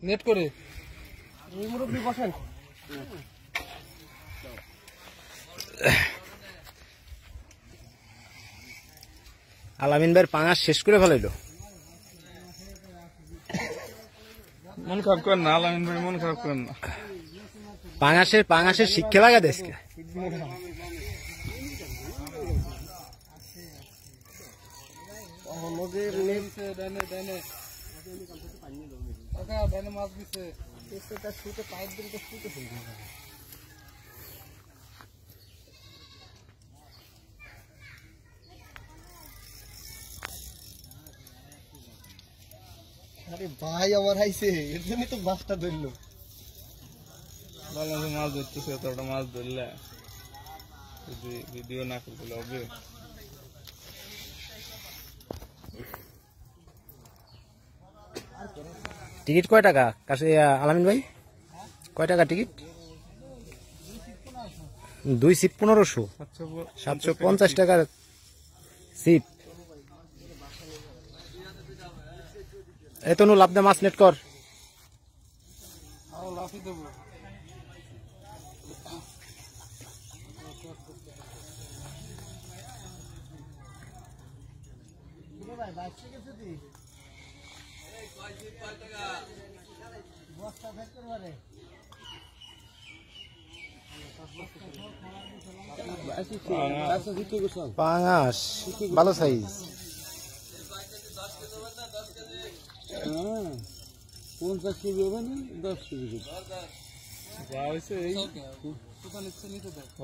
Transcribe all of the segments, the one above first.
Net করে এই মুরব্বি বসেন। আলামিন ভাইয়ের পাঙাশ শেষ করে ফেলাইলো। মন খারাপ করেন না আলামিন ভাই, মন খারাপ করেন না। পাঙাশের শিক্ষা লাগা দেশকে। মাছ দিচ্ছে আরে ভাই আমার আইছে, এর জন্যই তো মাছটা ধরলো। মাছ ধরতেছে, এতটা মাছ ধরলে যদি ভিডিও না করতে হবে। টিকিট কয় টাকা কাছে আলামিন ভাই? কয় টাকা টিকিট? 2 সিট 1500, 750 টাকার সিট। এত নু লাভ দে, মাছ নেট কর। পাঙাশ ভালো সাইজ। 50 কেজি হবে না, 10 কেজি যা হয়েছে এই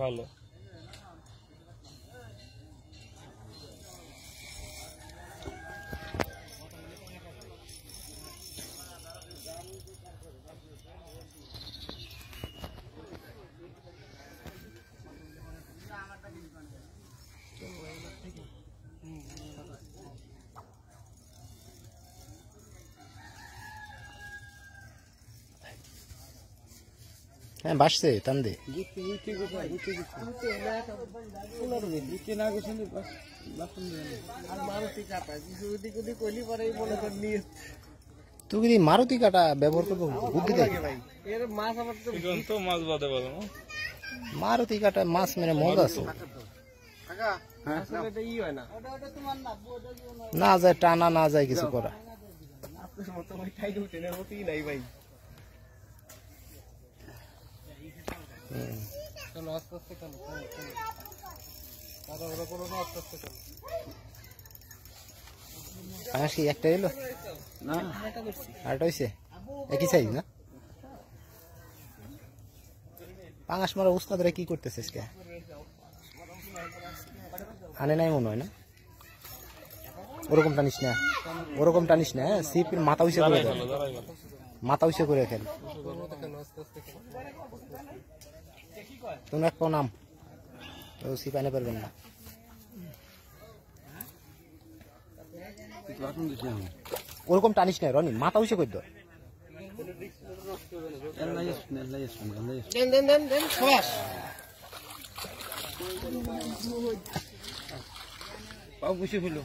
ভালো। হ্যাঁ বাসছে টান দে। তুই যদি মারুতি কাটা ব্যবহার করবো বুদ্ধি দেখ। মাছ বাদে বলো মারুতি কাটা মাছ মেরে মজা আছে। না যায় টানা, না যায় কিছু করা। পাঙাশ কি একটা এলো না, আরেকটা হয়েছে একই সাইজ না? পাঙাশ মারা উস্তাদরা কি করতেছিস কে? আনে নাই মনে হয় না? ওরকম টানিস না, ওরকম টানিস না। সিপের মাথা উইসে করে দেয়, মাথা উইসে করে খেল। তুমি এক নাম তো সিপ আনে পারবেন না। ওরকম টানিস না রনি, মাথা উইসে করে দেয়। পাও বুঝে ফেলো।